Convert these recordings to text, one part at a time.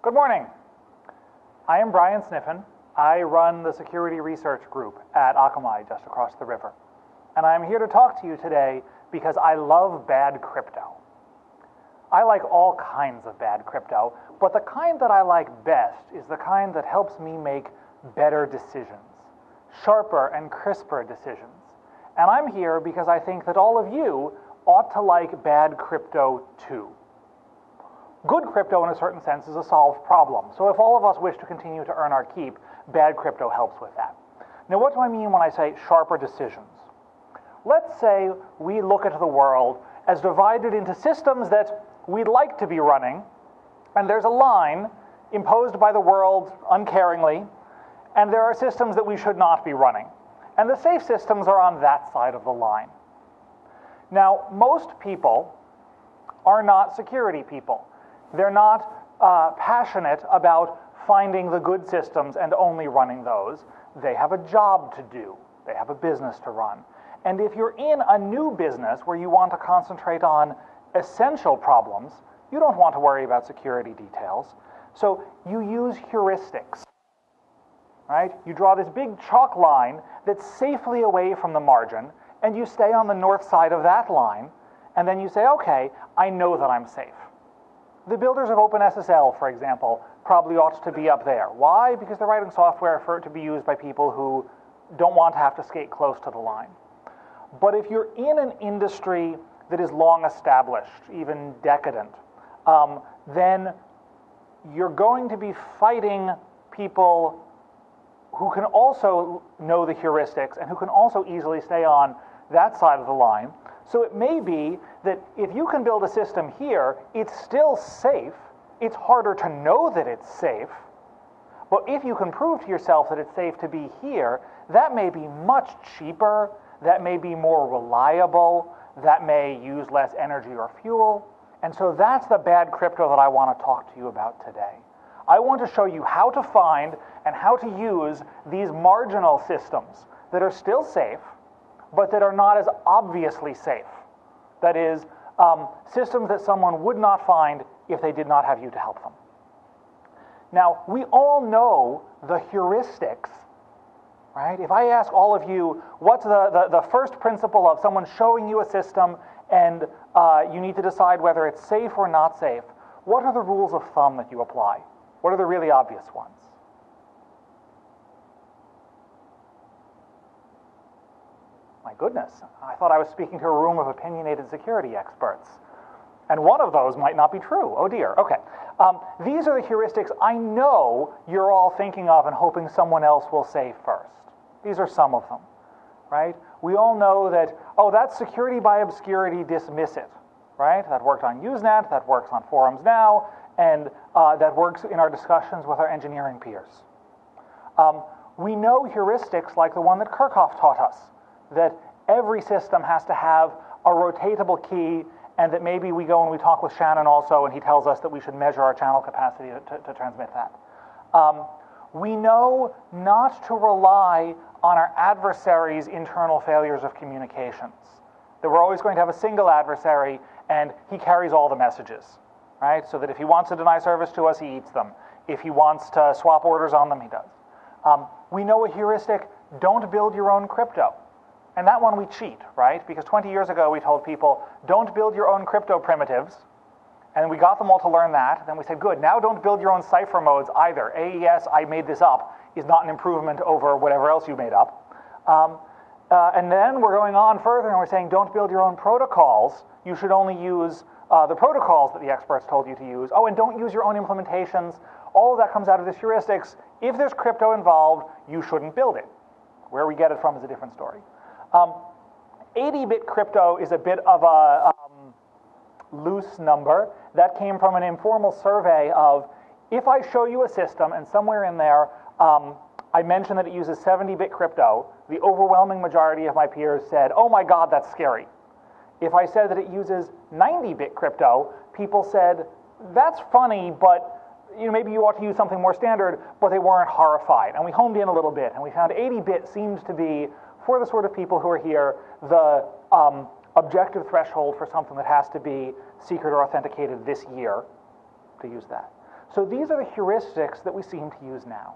Good morning. I am Brian Sniffen. I run the security research group at Akamai just across the river. And I'm here to talk to you today because I love bad crypto. I like all kinds of bad crypto, but the kind that I like best is the kind that helps me make better decisions, sharper and crisper decisions. And I'm here because I think that all of you ought to like bad crypto too. Good crypto, in a certain sense, is a solved problem. So if all of us wish to continue to earn our keep, bad crypto helps with that. Now, what do I mean when I say sharper decisions? Let's say we look at the world as divided into systems that we'd like to be running, and there's a line imposed by the world uncaringly, and there are systems that we should not be running. And the safe systems are on that side of the line. Now, most people are not security people. They're not passionate about finding the good systems and only running those. They have a job to do. They have a business to run. And if you're in a new business where you want to concentrate on essential problems, you don't want to worry about security details. So you use heuristics, right? You draw this big chalk line that's safely away from the margin, and you stay on the north side of that line, and then you say, okay, I know that I'm safe. The builders of OpenSSL, for example, probably ought to be up there. Why? Because they're writing software for it to be used by people who don't want to have to skate close to the line. But if you're in an industry that is long established, even decadent, then you're going to be fighting people who can also know the heuristics and who can also easily stay on that side of the line. So it may be that if you can build a system here, it's still safe. It's harder to know that it's safe. But if you can prove to yourself that it's safe to be here, that may be much cheaper, that may be more reliable, that may use less energy or fuel. And so that's the bad crypto that I want to talk to you about today. I want to show you how to find and how to use these marginal systems that are still safe, but that are not as obviously safe. That is, systems that someone would not find if they did not have you to help them. Now, we all know the heuristics, right? If I ask all of you, what's the first principle of someone showing you a system and you need to decide whether it's safe or not safe, what are the rules of thumb that you apply? What are the really obvious ones? My goodness, I thought I was speaking to a room of opinionated security experts. And one of those might not be true. Oh dear, okay. These are the heuristics I know you're all thinking of and hoping someone else will say first. These are some of them, right? We all know that, oh, that's security by obscurity, dismiss it, right? That worked on Usenet, that works on forums now, and that works in our discussions with our engineering peers. We know heuristics like the one that Kirchhoff taught us, that every system has to have a rotatable key, and that maybe we go and we talk with Shannon also, and he tells us that we should measure our channel capacity to transmit that. We know not to rely on our adversary's internal failures of communications, that we're always going to have a single adversary, and he carries all the messages, right? So that if he wants to deny service to us, he eats them. If he wants to swap orders on them, he does. We know a heuristic, don't build your own crypto. And that one we cheat, right? Because 20 years ago we told people, don't build your own crypto primitives. And we got them all to learn that. Then we said, good, now don't build your own cipher modes either. AES, I made this up, is not an improvement over whatever else you made up. And then we're going on further and we're saying, don't build your own protocols. You should only use the protocols that the experts told you to use. Oh, and don't use your own implementations. All of that comes out of this heuristics. If there's crypto involved, you shouldn't build it. Where we get it from is a different story. 80-bit crypto is a bit of a loose number. That came from an informal survey of, if I show you a system and somewhere in there I mention that it uses 70-bit crypto, the overwhelming majority of my peers said, oh my God, that's scary. If I said that it uses 90-bit crypto, people said, that's funny, but maybe you ought to use something more standard, but they weren't horrified. And we homed in a little bit, and we found 80-bit seems to be, for the sort of people who are here, the objective threshold for something that has to be secret or authenticated this year, to use that. So these are the heuristics that we seem to use now.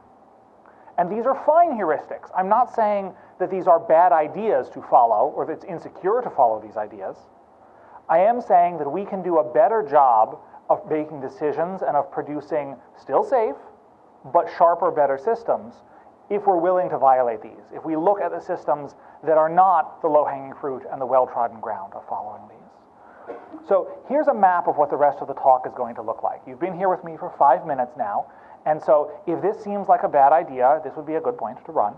And these are fine heuristics. I'm not saying that these are bad ideas to follow or that it's insecure to follow these ideas. I am saying that we can do a better job of making decisions and of producing still safe, but sharper, better systems if we're willing to violate these, if we look at the systems that are not the low-hanging fruit and the well-trodden ground of following these. So here's a map of what the rest of the talk is going to look like. You've been here with me for 5 minutes now, and so if this seems like a bad idea, this would be a good point to run.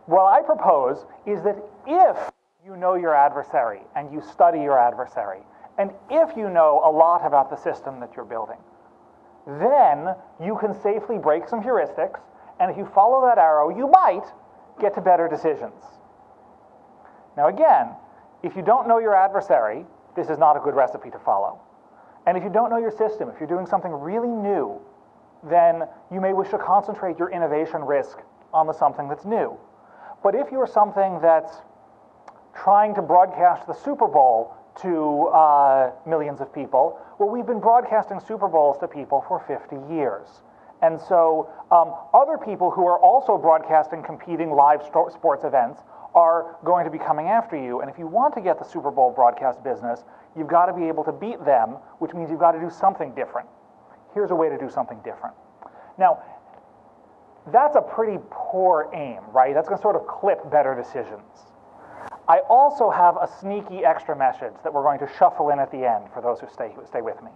What I propose is that if you know your adversary and you study your adversary, and if you know a lot about the system that you're building, then you can safely break some heuristics, and if you follow that arrow, you might get to better decisions. Now again, if you don't know your adversary, this is not a good recipe to follow. And if you don't know your system, if you're doing something really new, then you may wish to concentrate your innovation risk on the something that's new. But if you're something that's trying to broadcast the Super Bowl to millions of people, well, we've been broadcasting Super Bowls to people for 50 years. And so other people who are also broadcasting competing live sports events are going to be coming after you. And if you want to get the Super Bowl broadcast business, you've got to be able to beat them, which means you've got to do something different. Here's a way to do something different. Now, that's a pretty poor aim, right? That's going to sort of clip better decisions. I also have a sneaky extra message that we're going to shuffle in at the end for those who stay with me.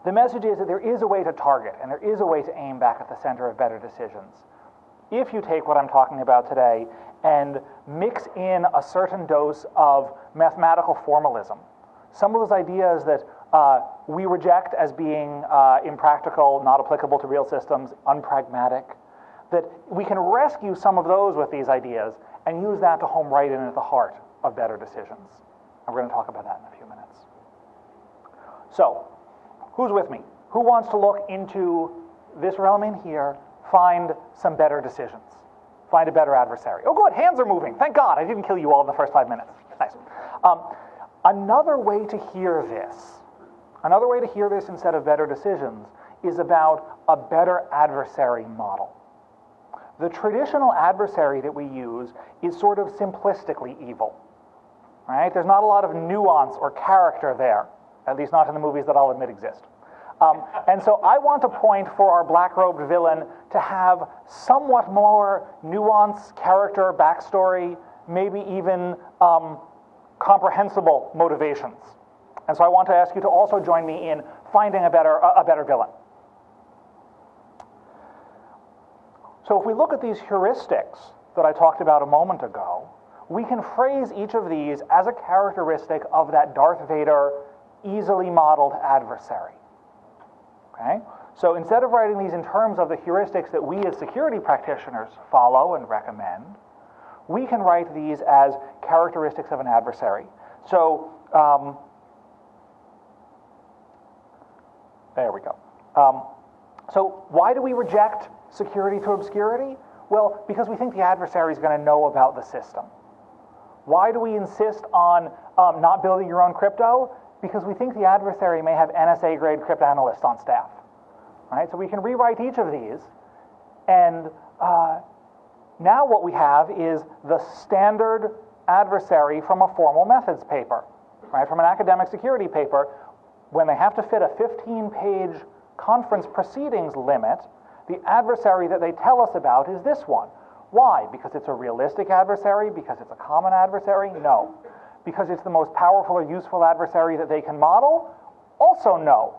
The message is that there is a way to target, and there is a way to aim back at the center of better decisions. If you take what I'm talking about today and mix in a certain dose of mathematical formalism, some of those ideas that we reject as being impractical, not applicable to real systems, unpragmatic, that we can rescue some of those with these ideas and use that to home right in at the heart of better decisions. And we're going to talk about that in a few minutes. So, who's with me? Who wants to look into this realm in here, find some better decisions, find a better adversary? Oh, good, hands are moving. Thank God, I didn't kill you all in the first 5 minutes. Nice. Another way to hear this instead of better decisions is about a better adversary model. The traditional adversary that we use is sort of simplistically evil, right? There's not a lot of nuance or character there, at least not in the movies that I'll admit exist. And so I want to point for our black-robed villain to have somewhat more nuance, character, backstory, maybe even comprehensible motivations. And so I want to ask you to also join me in finding a better villain. So if we look at these heuristics that I talked about a moment ago, we can phrase each of these as a characteristic of that Darth Vader easily modeled adversary. Okay? So instead of writing these in terms of the heuristics that we as security practitioners follow and recommend, we can write these as characteristics of an adversary. So there we go. So why do we reject security to obscurity? Well, because we think the adversary is going to know about the system. Why do we insist on not building your own crypto? Because we think the adversary may have NSA-grade cryptanalysts on staff. Right? So we can rewrite each of these, and now what we have is the standard adversary from a formal methods paper, right? From an academic security paper. When they have to fit a 15-page conference proceedings limit, the adversary that they tell us about is this one. Why? Because it's a realistic adversary? Because it's a common adversary? No. Because it's the most powerful or useful adversary that they can model? Also no.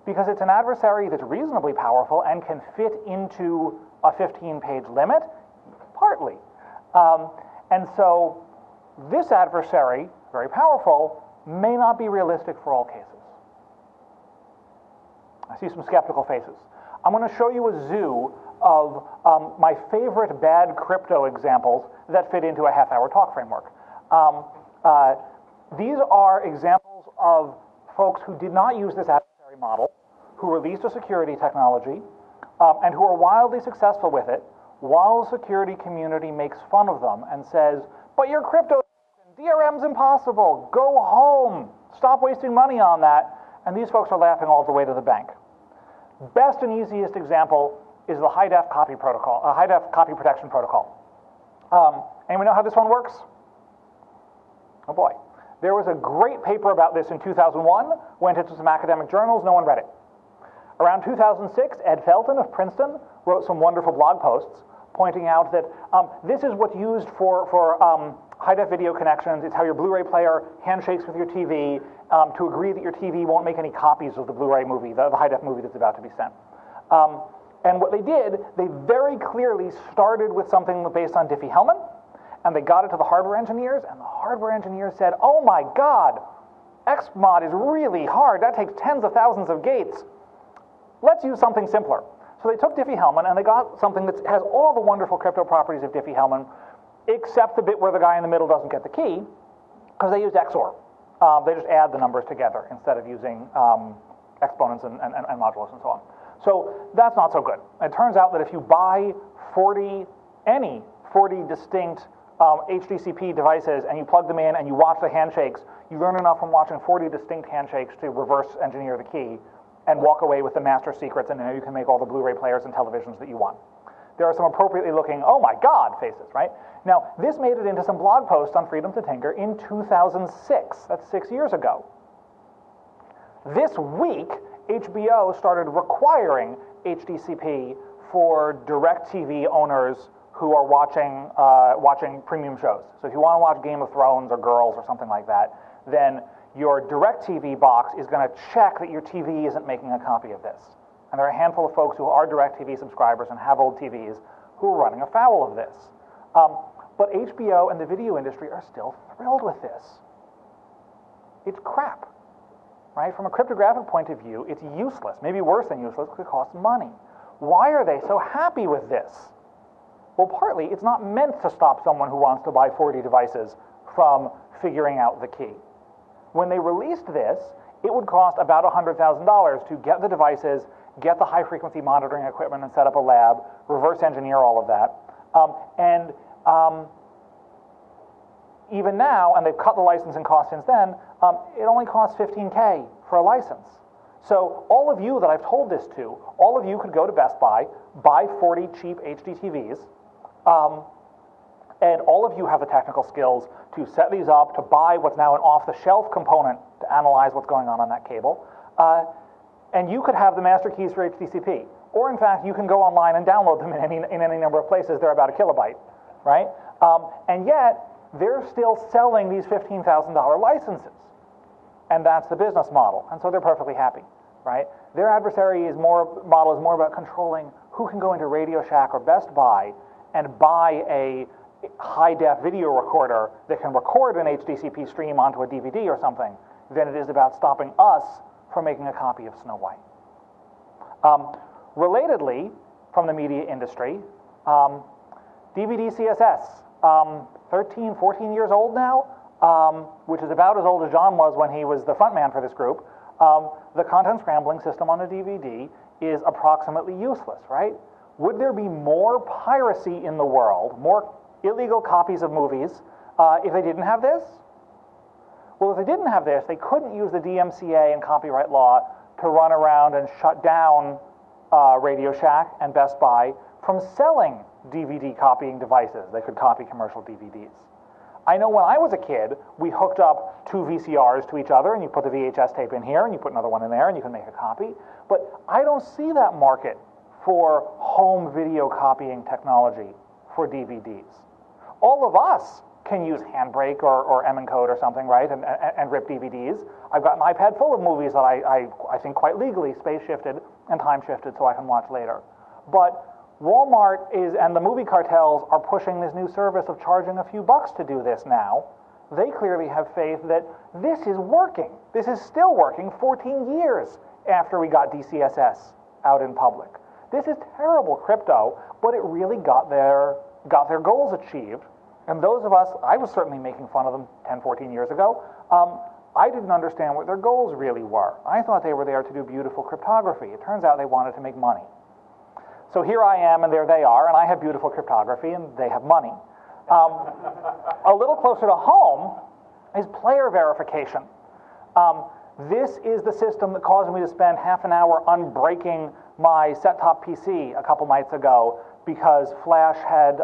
Because it's an adversary that's reasonably powerful and can fit into a 15-page limit? Partly. And so this adversary, very powerful, may not be realistic for all cases. I see some skeptical faces. I'm going to show you a zoo of my favorite bad crypto examples that fit into a half-hour talk framework. These are examples of folks who did not use this adversary model, who released a security technology, and who are wildly successful with it, while the security community makes fun of them and says, but your crypto, DRM's impossible, go home, stop wasting money on that. And these folks are laughing all the way to the bank. Best and easiest example is the high-def copy protocol, high-def copy protection protocol. Anyone know how this one works? Oh boy. There was a great paper about this in 2001, went into some academic journals, no one read it. Around 2006, Ed Felton of Princeton wrote some wonderful blog posts pointing out that this is what's used for high-def video connections. It's how your Blu-ray player handshakes with your TV to agree that your TV won't make any copies of the Blu-ray movie, the high-def movie that's about to be sent. And what they did, they very clearly started with something based on Diffie-Hellman, and they got it to the hardware engineers, and the hardware engineers said, oh my God, Xmod is really hard. That takes tens of thousands of gates. Let's use something simpler. So they took Diffie-Hellman, and they got something that has all the wonderful crypto properties of Diffie-Hellman, except the bit where the guy in the middle doesn't get the key, because they used XOR. They just add the numbers together instead of using exponents and modulus and so on. So that's not so good. It turns out that if you buy 40 distinct HDCP devices and you plug them in and you watch the handshakes, you learn enough from watching 40 distinct handshakes to reverse engineer the key and walk away with the master secrets, and now you can make all the Blu-ray players and televisions that you want. There are some appropriately looking, oh my God, faces, right? Now, this made it into some blog posts on Freedom to Tinker in 2006. That's 6 years ago. This week, HBO started requiring HDCP for DirecTV owners who are watching premium shows. So if you want to watch Game of Thrones or Girls or something like that, then your DirecTV box is going to check that your TV isn't making a copy of this. And there are a handful of folks who are DirecTV subscribers and have old TVs who are running afoul of this. But HBO and the video industry are still thrilled with this. It's crap, right? From a cryptographic point of view, it's useless, maybe worse than useless because it costs money. Why are they so happy with this? Well, partly, it's not meant to stop someone who wants to buy 40 devices from figuring out the key. When they released this, it would cost about $100,000 to get the devices, get the high-frequency monitoring equipment and set up a lab, reverse engineer all of that. Even now, and they've cut the licensing cost since then, it only costs $15K for a license. So all of you that I've told this to, all of you could go to Best Buy, buy 40 cheap HD TVs, and all of you have the technical skills to set these up, to buy what's now an off-the-shelf component to analyze what's going on that cable. And you could have the master keys for HDCP. Or in fact, you can go online and download them in any number of places. They're about a kilobyte, right? And yet, they're still selling these $15,000 licenses. And that's the business model. And so they're perfectly happy, right? Their adversary model is more about controlling who can go into Radio Shack or Best Buy and buy a high-def video recorder that can record an HDCP stream onto a DVD or something than it is about stopping us from making a copy of Snow White. Relatedly, from the media industry, DVD CSS, 13, 14 years old now, which is about as old as John was when he was the front man for this group. The content scrambling system on a DVD is approximately useless, right? Would there be more piracy in the world, more illegal copies of movies, if they didn't have this? Well, if they didn't have this, they couldn't use the DMCA and copyright law to run around and shut down Radio Shack and Best Buy from selling DVD copying devices. They could copy commercial DVDs. I know when I was a kid, we hooked up two VCRs to each other, and you put the VHS tape in here, and you put another one in there, and you can make a copy. But I don't see that market for home video copying technology for DVDs. All of us can use Handbrake or M-Encode or something, right, and rip DVDs. I've got an iPad full of movies that I think quite legally space-shifted and time-shifted so I can watch later. But Walmart and the movie cartels are pushing this new service of charging a few bucks to do this now. They clearly have faith that this is working. This is still working 14 years after we got DCSS out in public. This is terrible crypto, but it really got their goals achieved. And those of us, I was certainly making fun of them 10, 14 years ago. I didn't understand what their goals really were. I thought they were there to do beautiful cryptography. It turns out they wanted to make money. So here I am, and there they are, and I have beautiful cryptography, and they have money. A little closer to home is player verification. This is the system that caused me to spend half an hour unbreaking my set-top PC a couple nights ago because Flash had,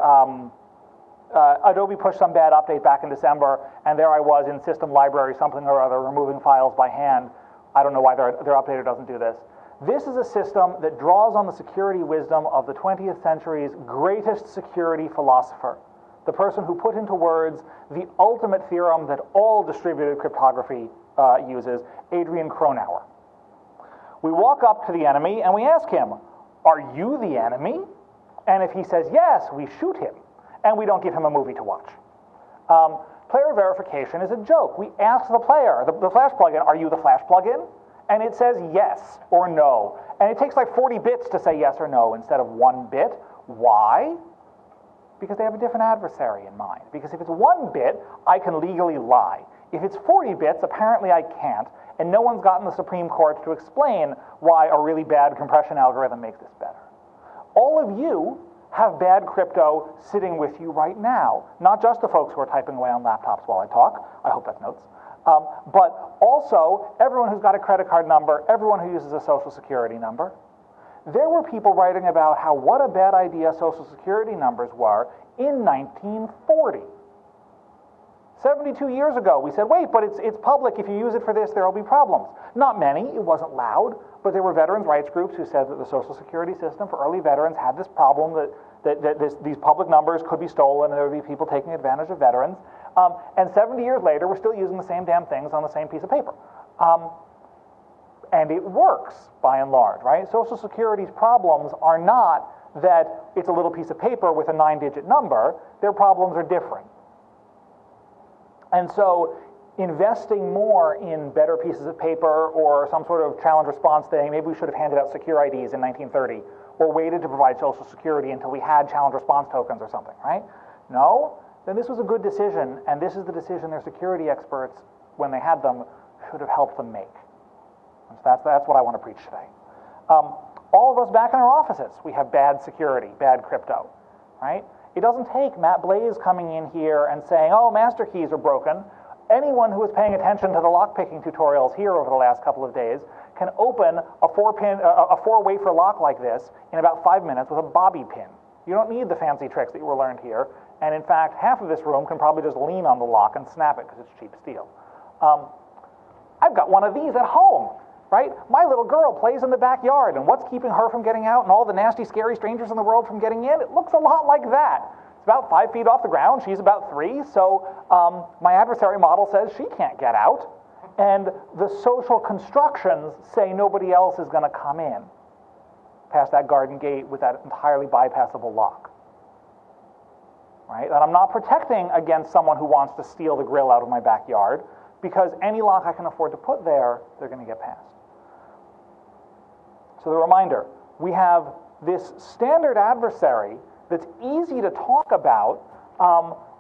Adobe pushed some bad update back in December, and there I was in system library, something or other, removing files by hand. I don't know why their updater doesn't do this. This is a system that draws on the security wisdom of the 20th century's greatest security philosopher, the person who put into words the ultimate theorem that all distributed cryptography uses, Adrian Cronauer. We walk up to the enemy and we ask him, "Are you the enemy?" And if he says yes, we shoot him, and we don't give him a movie to watch. Player verification is a joke. We ask the player, the Flash plugin, "Are you the Flash plugin?" And it says yes or no. And it takes like 40 bits to say yes or no instead of 1 bit. Why? Because they have a different adversary in mind. Because if it's 1 bit, I can legally lie. If it's 40 bits, apparently I can't, and no one's gotten the Supreme Court to explain why a really bad compression algorithm makes this better. All of you have bad crypto sitting with you right now. Not just the folks who are typing away on laptops while I talk. I hope that's notes. But also everyone who's got a credit card number, everyone who uses a social security number. There were people writing about what a bad idea social security numbers were in 1940. 72 years ago, we said, wait, but it's public. If you use it for this, there will be problems. Not many. It wasn't loud. But there were veterans' rights groups who said that the Social Security system for early veterans had this problem that these public numbers could be stolen and there would be people taking advantage of veterans. And 70 years later, we're still using the same damn things on the same piece of paper. And it works, by and large, right? Social Security's problems are not that it's a little piece of paper with a 9-digit number. Their problems are different. And so investing more in better pieces of paper or some sort of challenge response thing, maybe we should have handed out secure IDs in 1930 or waited to provide Social Security until we had challenge response tokens or something, right? No? Then this was a good decision, and this is the decision their security experts, when they had them, should have helped them make. So that's what I want to preach today. All of us back in our offices, we have bad security, bad crypto, right? It doesn't take Matt Blaze coming in here and saying, oh, master keys are broken. Anyone who is paying attention to the lockpicking tutorials here over the last couple of days can open a 4-wafer lock like this in about 5 minutes with a bobby pin. You don't need the fancy tricks that you were learned here. And in fact, half of this room can probably just lean on the lock and snap it because it's cheap steel. I've got one of these at home, right? My little girl plays in the backyard, and what's keeping her from getting out and all the nasty, scary strangers in the world from getting in? It looks a lot like that. It's about 5 feet off the ground. She's about 3, so my adversary model says she can't get out. And the social constructions say nobody else is going to come in past that garden gate with that entirely bypassable lock. Right? And I'm not protecting against someone who wants to steal the grill out of my backyard, because any lock I can afford to put there, they're going to get past. So the reminder, we have this standard adversary that's easy to talk about,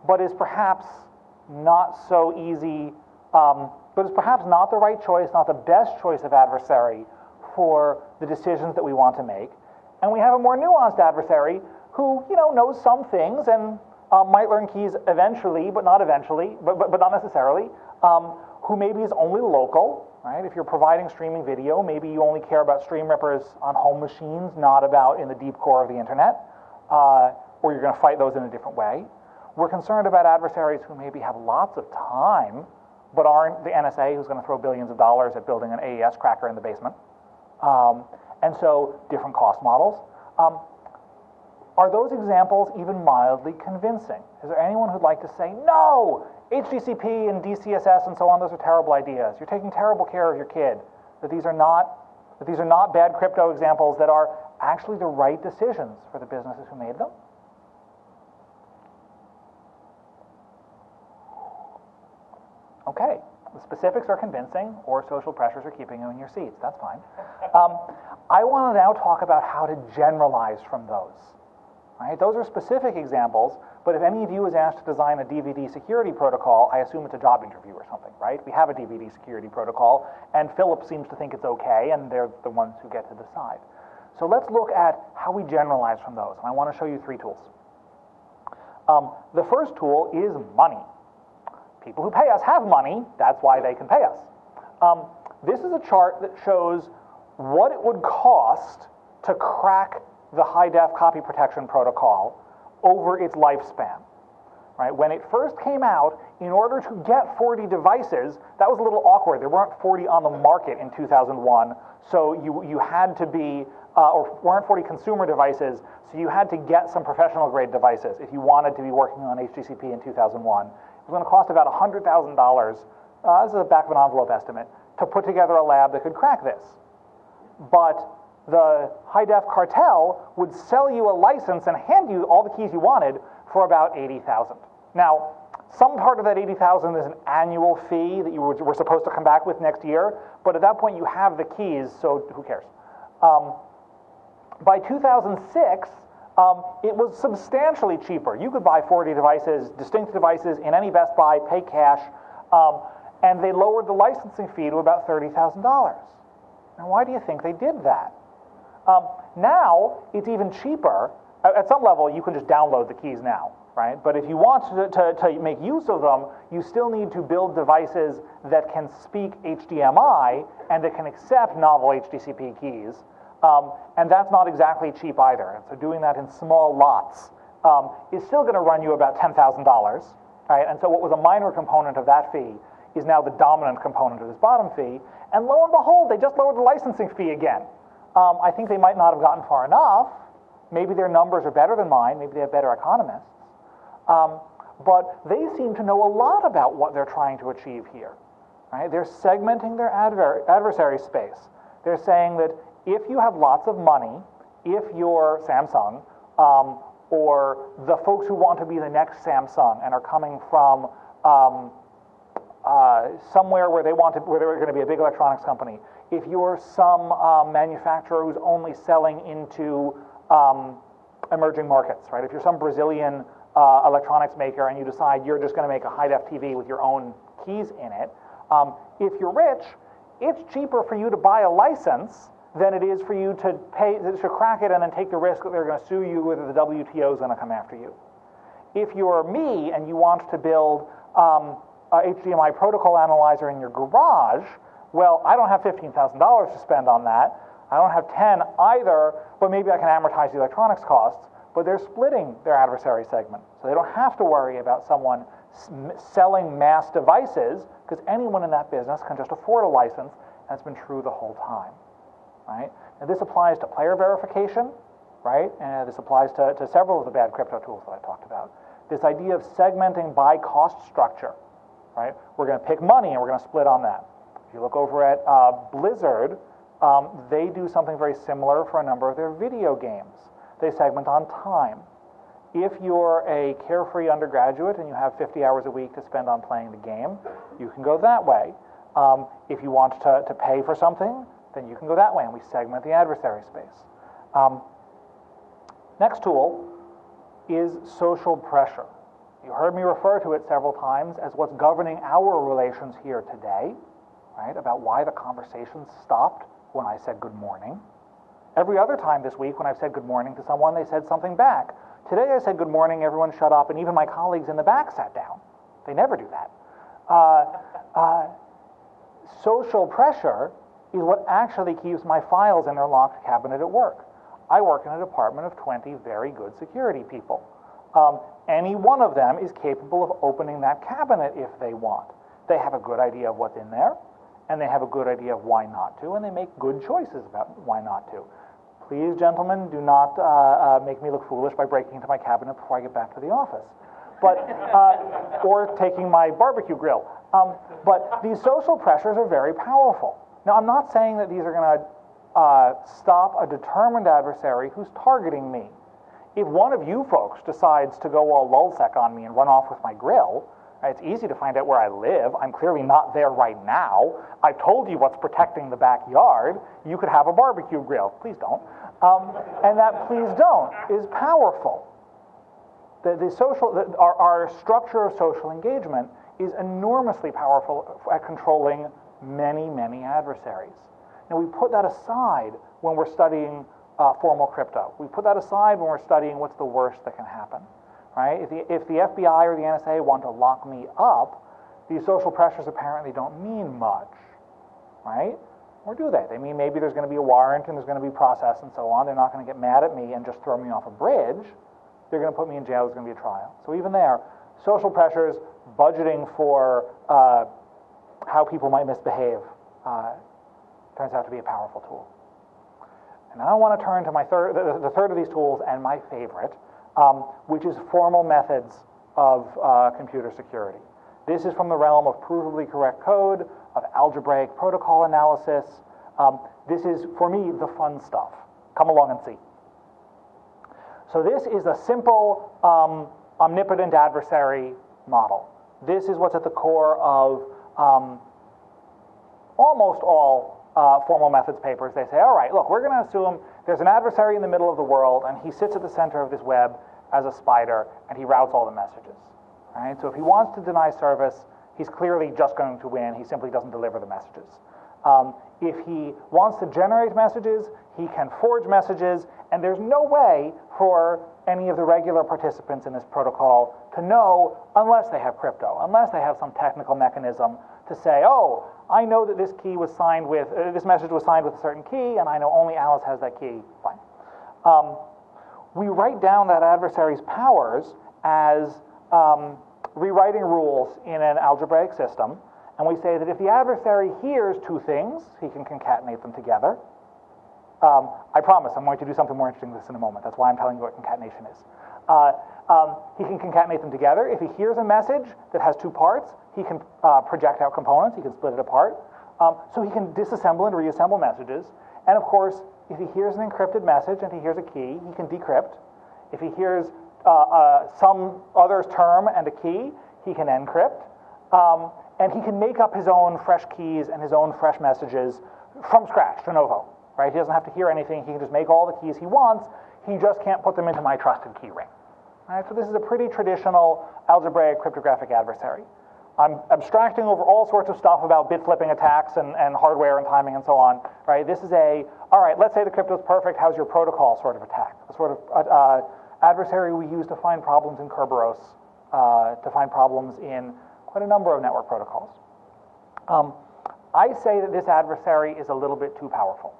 but is perhaps not so easy, but is perhaps not the right choice, not the best choice of adversary for the decisions that we want to make. And we have a more nuanced adversary who, knows some things and might learn keys eventually, but not not necessarily, who maybe is only local, right? If you're providing streaming video, maybe you only care about stream rippers on home machines, not about in the deep core of the internet, or you're going to fight those in a different way. We're concerned about adversaries who maybe have lots of time, but aren't the NSA, who's going to throw billions of dollars at building an AES cracker in the basement. And so different cost models. Are those examples even mildly convincing? Is there anyone who'd like to say, no, HDCP and DCSS and so on, those are terrible ideas. You're taking terrible care of your kid. That these are not bad crypto examples, that are actually the right decisions for the businesses who made them? Okay, the specifics are convincing, or social pressures are keeping you in your seats. That's fine. I want to now talk about how to generalize from those. Right? Those are specific examples, but if any of you is asked to design a DVD security protocol, I assume it's a job interview or something, right? We have a DVD security protocol, and Philip seems to think it's okay, and they're the ones who get to decide. So let's look at how we generalize from those, and I want to show you 3 tools. The first tool is money. People who pay us have money, that's why they can pay us. This is a chart that shows what it would cost to crack the high-def copy protection protocol over its lifespan. Right? When it first came out, in order to get 40 devices, that was a little awkward. There weren't 40 on the market in 2001, so you had to be, or weren't 40 consumer devices, so you had to get some professional-grade devices if you wanted to be working on HDCP in 2001. It was going to cost about $100,000, this is a back-of-an-envelope estimate, to put together a lab that could crack this. But the high-def cartel would sell you a license and hand you all the keys you wanted for about $80,000. Now, some part of that $80,000 is an annual fee that you were supposed to come back with next year, but at that point you have the keys, so who cares? By 2006, it was substantially cheaper. You could buy 40 devices, distinct devices, in any Best Buy, pay cash, and they lowered the licensing fee to about $30,000. Now, why do you think they did that? Now, it's even cheaper. At some level, you can just download the keys now, right? But if you want to make use of them, you still need to build devices that can speak HDMI and that can accept novel HDCP keys. And that's not exactly cheap either. And so doing that in small lots is still going to run you about $10,000, right? And so what was a minor component of that fee is now the dominant component of this bottom fee. And lo and behold, they just lowered the licensing fee again. I think they might not have gotten far enough. Maybe their numbers are better than mine. Maybe they have better economists. But they seem to know a lot about what they're trying to achieve here. Right? They're segmenting their adversary space. They're saying that if you have lots of money, if you're Samsung, or the folks who want to be the next Samsung and are coming from somewhere where they're going to be a big electronics company, if you're some manufacturer who's only selling into emerging markets, right? If you're some Brazilian electronics maker and you decide you're just going to make a high-def TV with your own keys in it, if you're rich, it's cheaper for you to buy a license than it is for you to crack it and then take the risk that they're going to sue you or that the WTO is going to come after you. If you're me and you want to build a HDMI protocol analyzer in your garage, well, I don't have $15,000 to spend on that. I don't have 10 either, but maybe I can amortize the electronics costs. But they're splitting their adversary segment, so they don't have to worry about someone selling mass devices, because anyone in that business can just afford a license, and it's been true the whole time, right? And this applies to player verification, right? And this applies to several of the bad crypto tools that I talked about. This idea of segmenting by cost structure, right? We're going to pick money and we're going to split on that. If you look over at Blizzard, they do something very similar for a number of their video games. They segment on time. If you're a carefree undergraduate and you have 50 hours a week to spend on playing the game, you can go that way. If you want to pay for something, then you can go that way, and we segment the adversary space. Next tool is social pressure. You heard me refer to it several times as what's governing our relations here today, right? About why the conversation stopped when I said good morning. Every other time this week when I've said good morning to someone, they said something back. Today I said good morning, everyone shut up, and even my colleagues in the back sat down. They never do that. Social pressure is what actually keeps my files in their locked cabinet at work. I work in a department of 20 very good security people. Any one of them is capable of opening that cabinet if they want. They have a good idea of what's in there, and they have a good idea of why not to, and they make good choices about why not to. Please, gentlemen, do not make me look foolish by breaking into my cabinet before I get back to the office, or taking my barbecue grill. But these social pressures are very powerful. Now, I'm not saying that these are going to stop a determined adversary who's targeting me. If one of you folks decides to go all lulzsec on me and run off with my grill, it's easy to find out where I live. I'm clearly not there right now. I've told you what's protecting the backyard. You could have a barbecue grill. Please don't. And that please don't is powerful. Our structure of social engagement is enormously powerful at controlling many, many adversaries. Now, we put that aside when we're studying formal crypto. We put that aside when we're studying what's the worst that can happen. Right? If the FBI or the NSA want to lock me up, these social pressures apparently don't mean much. right? Or do they? They mean maybe there's going to be a warrant and there's going to be process and so on. They're not going to get mad at me and just throw me off a bridge. They're going to put me in jail. There's going to be a trial. So even there, social pressures, budgeting for how people might misbehave turns out to be a powerful tool. And now I want to turn to the third of these tools and my favorite, which is formal methods of computer security. This is from the realm of provably correct code, of algebraic protocol analysis. This is, for me, the fun stuff. Come along and see. So this is a simple omnipotent adversary model. This is what's at the core of almost all formal methods papers. They say, all right, look, we're going to assume there's an adversary in the middle of the world, and he sits at the center of this web as a spider, and he routes all the messages. All right? So if he wants to deny service, he's clearly just going to win. He simply doesn't deliver the messages. If he wants to generate messages, he can forge messages, and there's no way for any of the regular participants in this protocol to know unless they have crypto, unless they have some technical mechanism to say, oh, I know that this key was signed with, this message was signed with a certain key, and I know only Alice has that key. Fine. We write down that adversary's powers as rewriting rules in an algebraic system, and we say that if the adversary hears two things, he can concatenate them together. I promise I'm going to do something more interesting than this in a moment. That's why I'm telling you what concatenation is. He can concatenate them together. If he hears a message that has two parts, he can project out components. He can split it apart. So he can disassemble and reassemble messages. And of course, if he hears an encrypted message and he hears a key, he can decrypt. If he hears some other term and a key, he can encrypt. And he can make up his own fresh keys and his own fresh messages from scratch, de novo. Right? He doesn't have to hear anything. He can just make all the keys he wants. He just can't put them into my trusted key ring. Right? So this is a pretty traditional algebraic cryptographic adversary. I'm abstracting over all sorts of stuff about bit flipping attacks and hardware and timing and so on. Right? This is all right, let's say the crypto's perfect. How's your protocol sort of attack? The sort of adversary we use to find problems in Kerberos, to find problems in quite a number of network protocols. I say that this adversary is a little bit too powerful.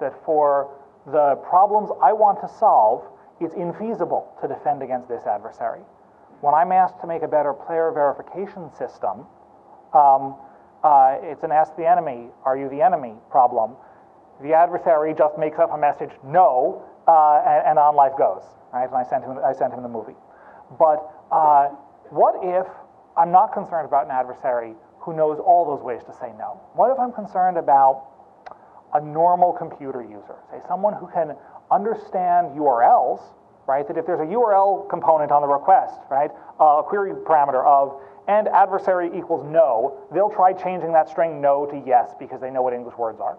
That for the problems I want to solve, it's infeasible to defend against this adversary. When I'm asked to make a better player verification system, it's an ask the enemy, are you the enemy problem. The adversary just makes up a message, no, and on life goes. Right? And I sent him the movie. But what if I'm not concerned about an adversary who knows all those ways to say no? What if I'm concerned about a normal computer user, say someone who can understand URLs, right? That if there's a URL component on the request, right, a query parameter of and adversary equals no, they'll try changing that string no to yes because they know what English words are.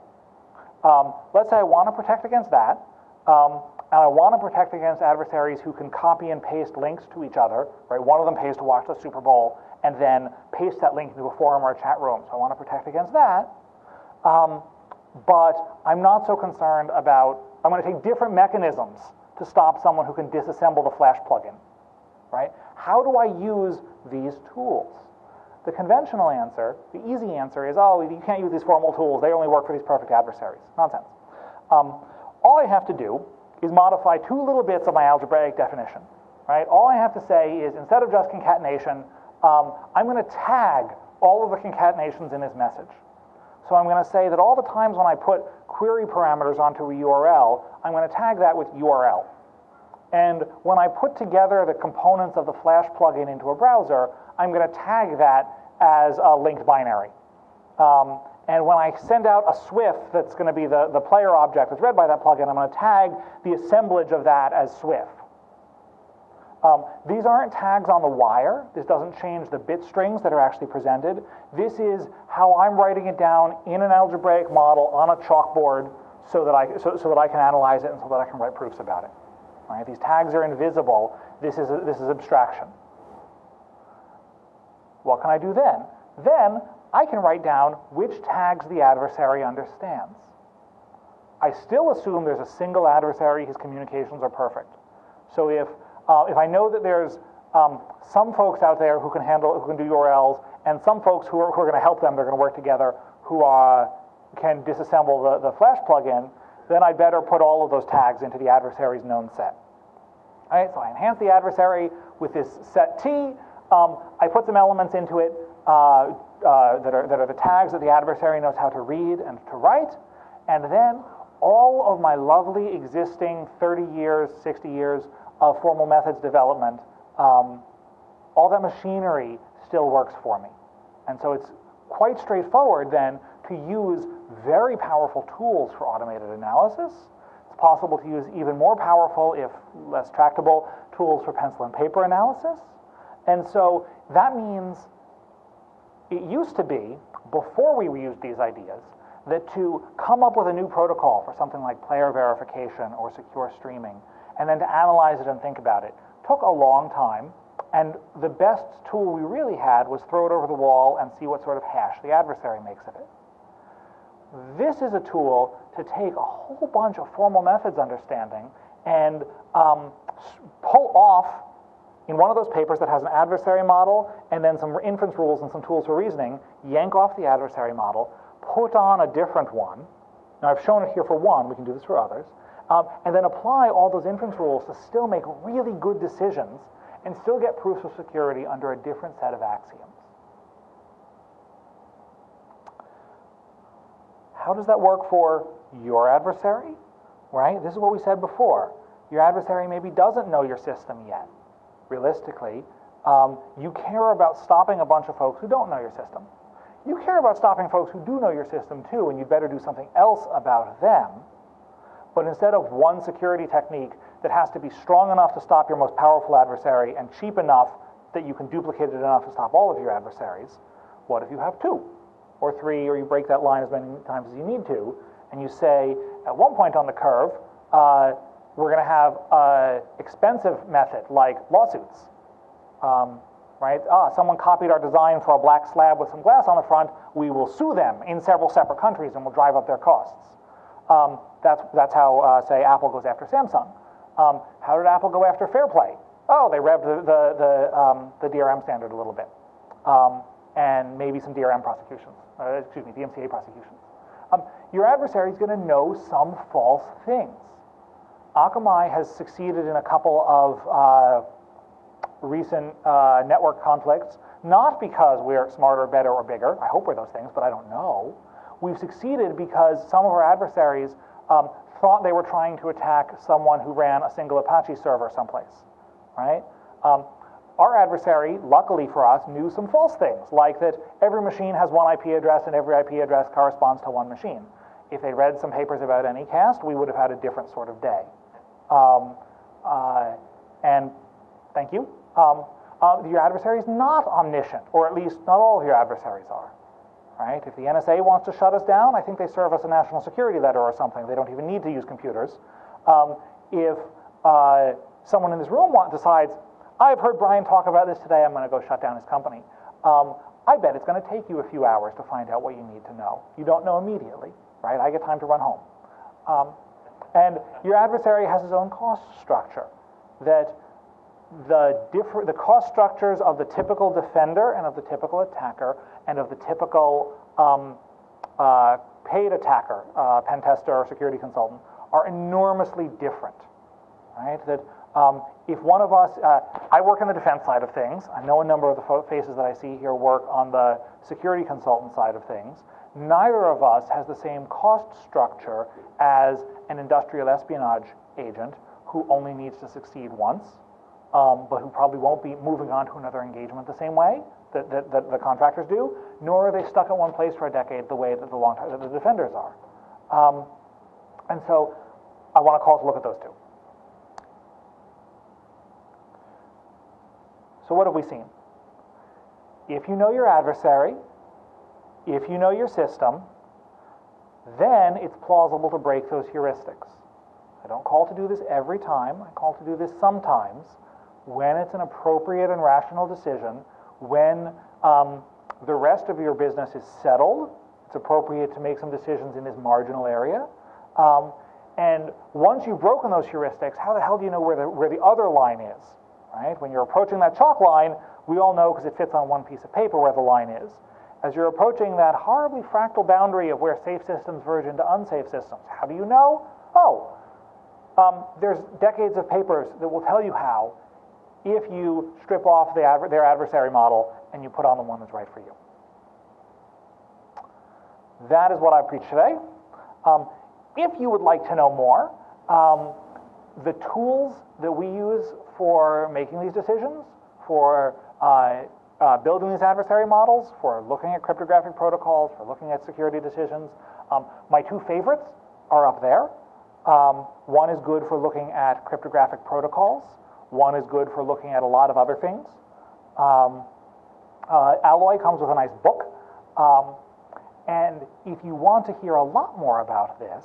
Let's say I want to protect against that, and I want to protect against adversaries who can copy and paste links to each other, right? One of them pays to watch the Super Bowl and then paste that link into a forum or a chat room. So I want to protect against that. But I'm not so concerned about, I'm going to take different mechanisms to stop someone who can disassemble the Flash plugin, right? How do I use these tools? The conventional answer, the easy answer is, oh, you can't use these formal tools. They only work for these perfect adversaries. Nonsense. All I have to do is modify two little bits of my algebraic definition, right? All I have to say is, instead of just concatenation, I'm going to tag all of the concatenations in this message. So I'm going to say that all the times when I put query parameters onto a URL, I'm going to tag that with URL. And when I put together the components of the Flash plugin into a browser, I'm going to tag that as a linked binary. And when I send out a SWIFT that's going to be the player object that's read by that plugin, I'm going to tag the assemblage of that as SWIFT. These aren't tags on the wire. This doesn't change the bit strings that are actually presented. This is how I'm writing it down in an algebraic model on a chalkboard so that I can analyze it and so that I can write proofs about it. Right? These tags are invisible. This is abstraction. What can I do then? Then I can write down which tags the adversary understands. I still assume there's a single adversary, his communications are perfect. So if I know that there's some folks out there who can do URLs, and some folks who are going to help them, they're going to work together, who can disassemble the Flash plugin, then I'd better put all of those tags into the adversary's known set. All right, so I enhance the adversary with this set T. I put some elements into it that are the tags that the adversary knows how to read and to write, and then all of my lovely existing 30 years, 60 years of formal methods development, all that machinery still works for me. And so it's quite straightforward then to use very powerful tools for automated analysis. It's possible to use even more powerful, if less tractable, tools for pencil and paper analysis. And so that means it used to be, before we used these ideas, that to come up with a new protocol for something like player verification or secure streaming, and then to analyze it and think about it, took a long time, and the best tool we really had was throw it over the wall and see what sort of hash the adversary makes of it. This is a tool to take a whole bunch of formal methods understanding and pull off, in one of those papers that has an adversary model and then some inference rules and some tools for reasoning, yank off the adversary model, put on a different one. Now I've shown it here for one, we can do this for others, and then apply all those inference rules to still make really good decisions and still get proofs of security under a different set of axioms. How does that work for your adversary? Right? This is what we said before. Your adversary maybe doesn't know your system yet. Realistically, you care about stopping a bunch of folks who don't know your system. You care about stopping folks who do know your system too, and you'd better do something else about them. But instead of one security technique that has to be strong enough to stop your most powerful adversary and cheap enough that you can duplicate it enough to stop all of your adversaries, what if you have two or three, or you break that line as many times as you need to, and you say, at one point on the curve, we're going to have an expensive method like lawsuits. Right? Someone copied our design for a black slab with some glass on the front. We will sue them in several separate countries and we'll drive up their costs. That's how, say, Apple goes after Samsung. How did Apple go after Fairplay? Oh, they revved the DRM standard a little bit, and maybe some DRM prosecutions. DMCA prosecutions. Your adversary is going to know some false things. Akamai has succeeded in a couple of recent network conflicts, not because we're smarter, better, or bigger. I hope we're those things, but I don't know. We've succeeded because some of our adversaries thought they were trying to attack someone who ran a single Apache server someplace, right? Our adversary, luckily for us, knew some false things, like that every machine has one IP address and every IP address corresponds to one machine. If they read some papers about Anycast, we would have had a different sort of day. And thank you. Your adversary is not omniscient, or at least not all of your adversaries are. Right? If the NSA wants to shut us down, I think they serve us a national security letter or something. They don't even need to use computers. If someone in this room decides, I've heard Brian talk about this today, I'm going to go shut down his company. I bet it's going to take you a few hours to find out what you need to know. You don't know immediately, right? I get time to run home. And your adversary has his own cost structure. That the cost structures of the typical defender and of the typical attacker and of the typical paid attacker, pen tester or security consultant, are enormously different, right? That if one of us, I work on the defense side of things. I know a number of the faces that I see here work on the security consultant side of things. Neither of us has the same cost structure as an industrial espionage agent who only needs to succeed once, but who probably won't be moving on to another engagement the same way that the contractors do, nor are they stuck at one place for a decade the way that the defenders are. And so I want to call us to look at those two. So what have we seen? If you know your adversary, if you know your system, then it's plausible to break those heuristics. I don't call to do this every time. I call to do this sometimes when it's an appropriate and rational decision, when the rest of your business is settled. It's appropriate to make some decisions in this marginal area. And once you've broken those heuristics, how the hell do you know where the other line is? right? When you're approaching that chalk line, we all know because it fits on one piece of paper where the line is. As you're approaching that horribly fractal boundary of where safe systems verge into unsafe systems, how do you know? Oh, there's decades of papers that will tell you how if you strip off their adversary model and you put on the one that's right for you. That is what I preach today. If you would like to know more, the tools that we use for making these decisions, for building these adversary models, for looking at cryptographic protocols, for looking at security decisions, my two favorites are up there. One is good for looking at cryptographic protocols. One is good for looking at a lot of other things. Alloy comes with a nice book. And if you want to hear a lot more about this,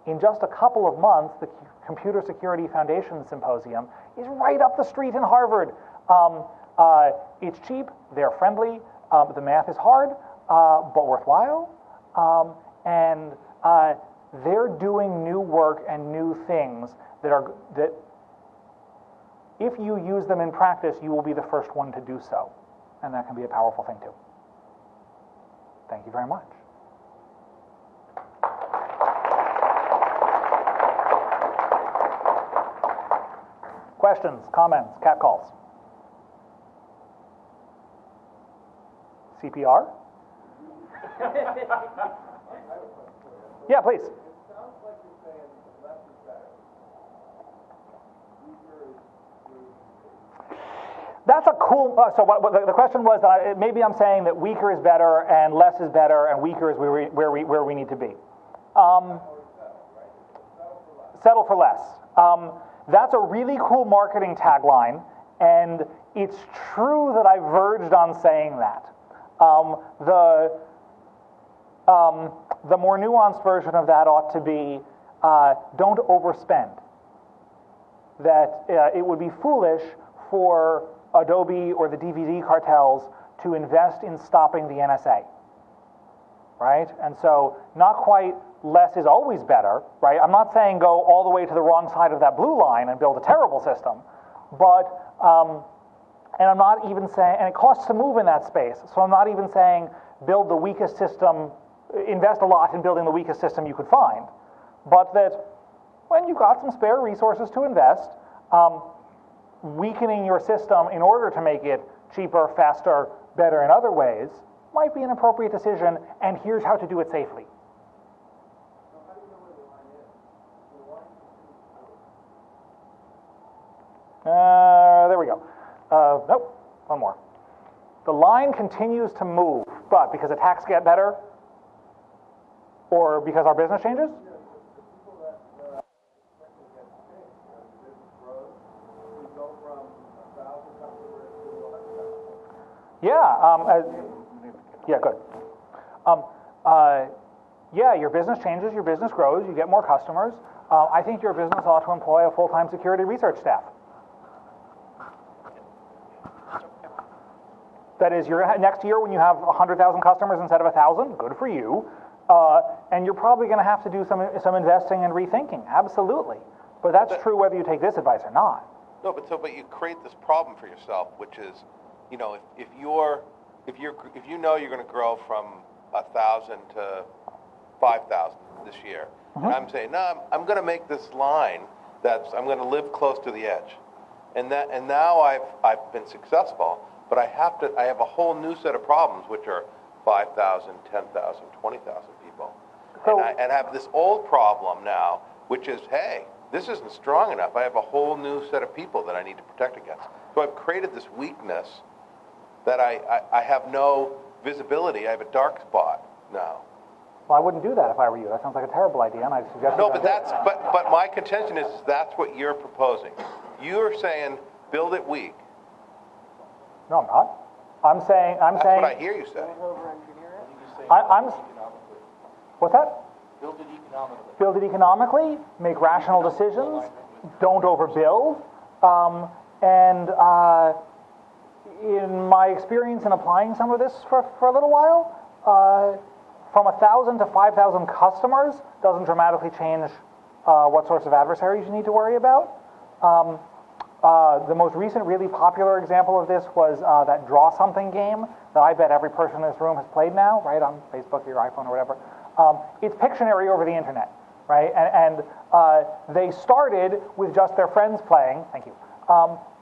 in just a couple of months, the Computer Security Foundation Symposium is right up the street in Harvard. It's cheap, they're friendly, the math is hard, but worthwhile. And they're doing new work and new things that if you use them in practice, you will be the first one to do so. And that can be a powerful thing too. Thank you very much. Questions, comments, catcalls? CPR? Yeah, please. It sounds like you're saying less is better. Weaker is. That's a cool. So the question was that maybe I'm saying that weaker is better and less is better, and weaker is where we need to be. Settle for less. That's a really cool marketing tagline, and it's true that I verged on saying that. The more nuanced version of that ought to be, don't overspend. That it would be foolish for Adobe or the DVD cartels to invest in stopping the NSA, right? And so not quite less is always better, right? I'm not saying go all the way to the wrong side of that blue line and build a terrible system, but, and I'm not even saying, and it costs to move in that space, so I'm not even saying build the weakest system, invest a lot in building the weakest system you could find, but that when you've got some spare resources to invest, weakening your system in order to make it cheaper, faster, better in other ways might be an appropriate decision, and here's how to do it safely. So how do you know where the line is? The line There we go. Nope, one more. The line continues to move, but because attacks get better, or because our business changes? the people that expecting to get changed, the business grows, we go from 1,000 customers to 100,000. Yeah, good. Yeah, your business changes, your business grows, you get more customers. I think your business ought to employ a full-time security research staff. That is, next year when you have 100,000 customers instead of 1,000, good for you. And you're probably going to have to do some investing and rethinking, absolutely. But that's true whether you take this advice or not. No, but you create this problem for yourself, which is, you know, if you know you're going to grow from 1,000 to 5,000 this year, and I'm saying no, I'm going to make this line I'm going to live close to the edge, and now I've been successful, but I have a whole new set of problems, which are 5,000, 10,000, 20,000 people, So, and I have this old problem now, which is, hey, this isn't strong enough. I have a whole new set of people that I need to protect against. So I've created this weakness that I have no visibility. I have a dark spot now. well, I wouldn't do that if I were you. That sounds like a terrible idea, and I suggest No, but my contention is that's what you're proposing. You're saying build it weak. No, I'm not. I'm saying. That's what I hear you say. What's that? Build it economically. Build it economically, make rational decisions, don't overbuild, and in my experience in applying some of this for a little while, from 1,000 to 5,000 customers doesn't dramatically change what sorts of adversaries you need to worry about. the most recent really popular example of this was that Draw Something game that I bet every person in this room has played now, right, on Facebook or your iPhone or whatever. It's Pictionary over the internet, right? And they started with just their friends playing, thank you,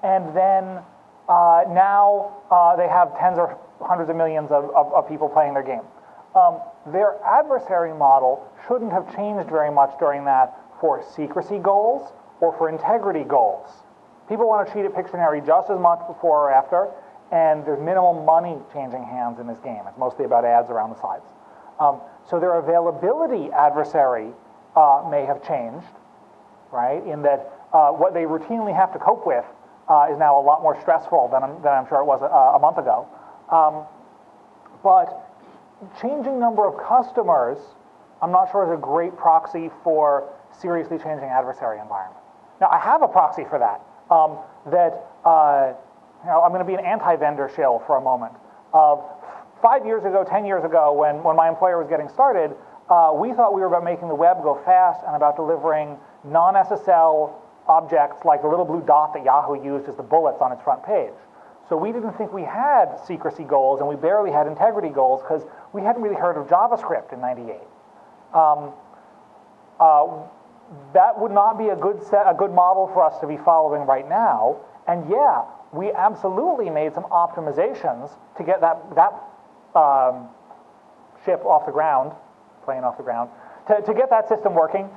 and then now they have tens or hundreds of millions of people playing their game. Their adversary model shouldn't have changed very much during that for secrecy goals or for integrity goals. People want to cheat at Pictionary just as much before or after, and there's minimal money changing hands in this game. It's mostly about ads around the sides. So their availability adversary may have changed, right, in that what they routinely have to cope with is now a lot more stressful than I'm sure it was a month ago. But changing number of customers, I'm not sure is a great proxy for seriously changing adversary environment. Now, I have a proxy for that. I'm going to be an anti-vendor shill for a moment. 5 years ago, 10 years ago, when my employer was getting started, we thought we were about making the web go fast and about delivering non-SSL objects like the little blue dot that Yahoo used as the bullets on its front page. So we didn't think we had secrecy goals, and we barely had integrity goals because we hadn't really heard of JavaScript in '98. That would not be a good model for us to be following right now. And yeah, we absolutely made some optimizations to get that ship off the ground, plane off the ground. To get that system working,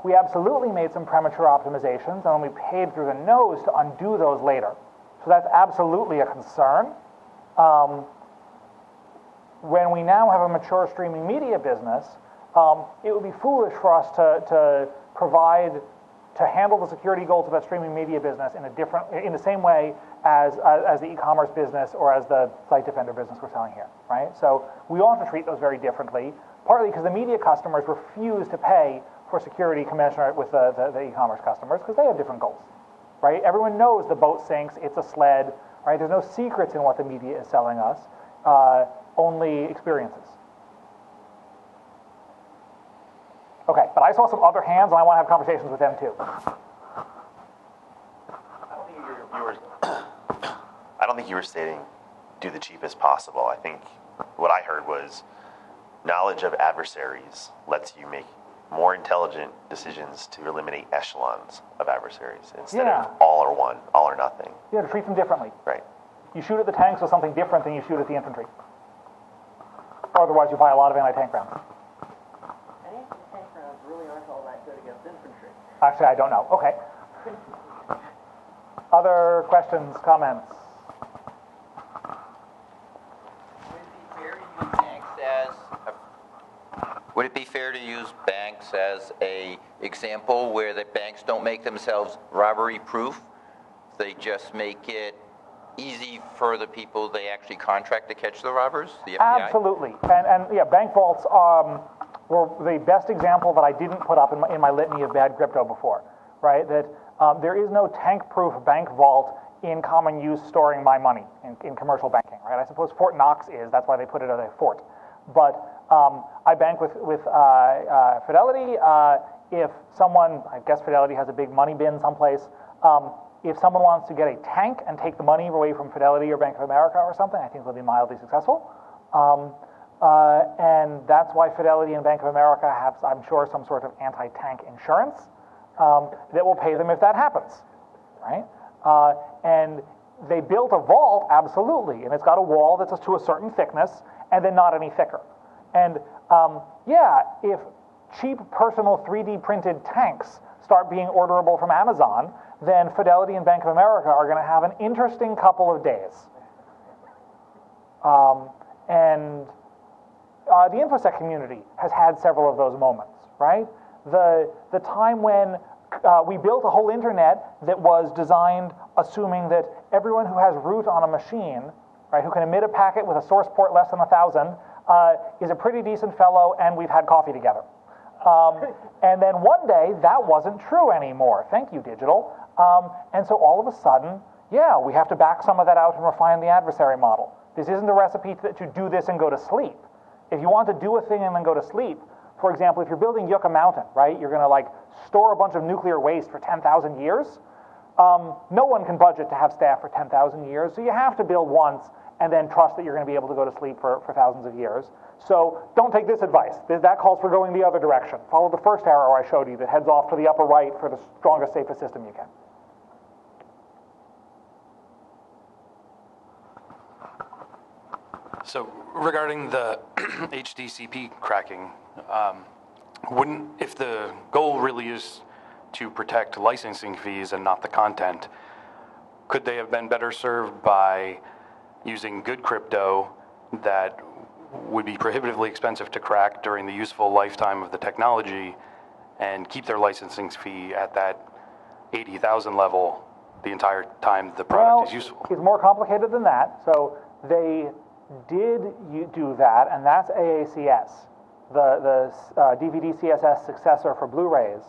we absolutely made some premature optimizations, and then we paid through the nose to undo those later. So that's absolutely a concern. When we now have a mature streaming media business, it would be foolish for us to handle the security goals of that streaming media business in the same way as the e-commerce business or as the site defender business we're selling here, right? So we ought to treat those very differently, partly because the media customers refuse to pay for security commensurate with the e-commerce customers because they have different goals, right? Everyone knows the boat sinks, it's a sled, right? There's no secrets in what the media is selling us, only experiences. Okay, but I saw some other hands, and I want to have conversations with them too. I don't think you were stating do the cheapest possible. I think what I heard was knowledge of adversaries lets you make more intelligent decisions to eliminate echelons of adversaries instead of all or nothing. Yeah, to treat them differently. Right. You shoot at the tanks with something different than you shoot at the infantry. Or otherwise you buy a lot of anti-tank rounds. Anti-tank rounds really aren't all that good against infantry. Actually, I don't know. Okay. Other questions, comments? Would it be fair to use banks as a example where the banks don't make themselves robbery-proof? They just make it easy for the people they actually contract to catch the robbers, the FBI? Absolutely. And yeah, bank vaults were the best example that I didn't put up in my litany of bad crypto before, right? That there is no tank-proof bank vault in common use storing my money in commercial banking, right? I suppose Fort Knox is, that's why they put it as a fort. But I bank with Fidelity. If someone, I guess Fidelity has a big money bin someplace, if someone wants to get a tank and take the money away from Fidelity or Bank of America or something, I think they'll be mildly successful. And that's why Fidelity and Bank of America have, I'm sure, some sort of anti-tank insurance that will pay them if that happens, right? And they built a vault, absolutely, and it's got a wall that's to a certain thickness and then not any thicker. And yeah, if cheap personal 3D printed tanks start being orderable from Amazon, then Fidelity and Bank of America are going to have an interesting couple of days. And the InfoSec community has had several of those moments, right? The time when we built a whole internet that was designed assuming that everyone who has root on a machine, right, who can emit a packet with a source port less than 1,000, is a pretty decent fellow, and we've had coffee together. And then one day, that wasn't true anymore. Thank you, digital. And so all of a sudden, yeah, we have to back some of that out and refine the adversary model. This isn't a recipe to do this and go to sleep. If you want to do a thing and then go to sleep, for example, if you're building Yucca Mountain, right, you're going to like store a bunch of nuclear waste for 10,000 years, no one can budget to have staff for 10,000 years, so you have to build once and then trust that you're going to be able to go to sleep for thousands of years. So don't take this advice. That calls for going the other direction. Follow the first arrow I showed you that heads off to the upper right for the strongest, safest system you can. So regarding the HDCP cracking, if the goal really is to protect licensing fees and not the content, could they have been better served by using good crypto that would be prohibitively expensive to crack during the useful lifetime of the technology and keep their licensing fee at that 80,000 level the entire time the product is useful? It's more complicated than that. So they did do that, and that's AACS. The DVD CSS successor for Blu-rays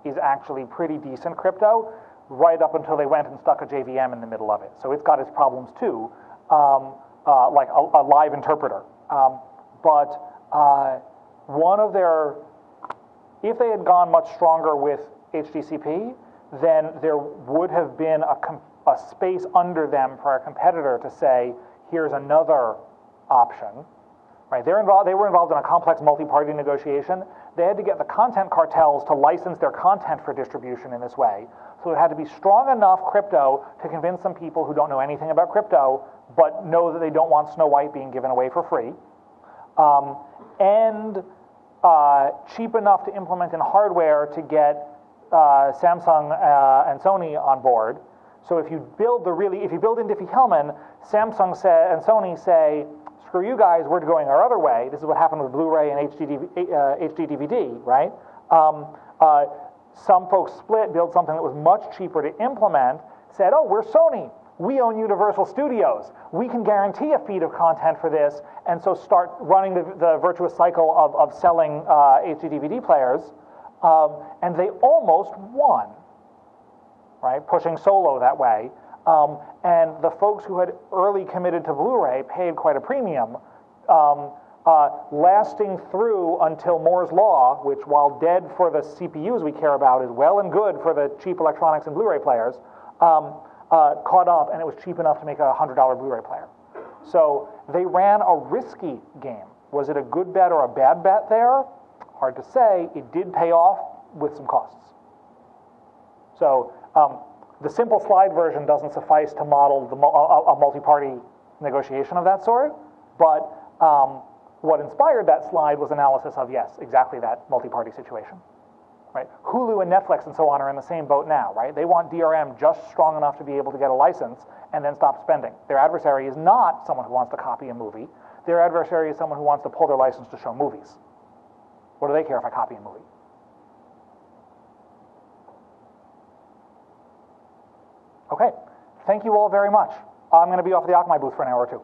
is actually pretty decent crypto, right up until they went and stuck a JVM in the middle of it. So it's got its problems too, like a live interpreter. But one of their, if they had gone much stronger with HDCP, then there would have been a space under them for a competitor to say, here's another option. Right? They were involved in a complex multi-party negotiation. They had to get the content cartels to license their content for distribution in this way. So it had to be strong enough crypto to convince some people who don't know anything about crypto, but know that they don't want Snow White being given away for free. And cheap enough to implement in hardware to get Samsung and Sony on board. So if you build in Diffie-Hellman, Samsung and Sony say, screw you guys, we're going our other way. This is what happened with Blu-ray and HD DVD, right? Some folks split, build something that was much cheaper to implement, said, oh, we're Sony. We own Universal Studios. We can guarantee a feed of content for this, and so start running the virtuous cycle of selling HD DVD players, and they almost won, right? Pushing solo that way. And the folks who had early committed to Blu-ray paid quite a premium, lasting through until Moore's Law, which, while dead for the CPUs we care about, is well and good for the cheap electronics and Blu-ray players, caught up, and it was cheap enough to make a $100 Blu-ray player. So they ran a risky game. Was it a good bet or a bad bet there? Hard to say. It did pay off with some costs. So the simple slide version doesn't suffice to model a multi-party negotiation of that sort, but what inspired that slide was analysis of, yes, exactly that multi-party situation. Right? Hulu and Netflix and so on are in the same boat now, right? They want DRM just strong enough to be able to get a license and then stop spending. Their adversary is not someone who wants to copy a movie. Their adversary is someone who wants to pull their license to show movies. What do they care if I copy a movie? Okay, thank you all very much. I'm going to be off at the Akamai booth for an hour or two.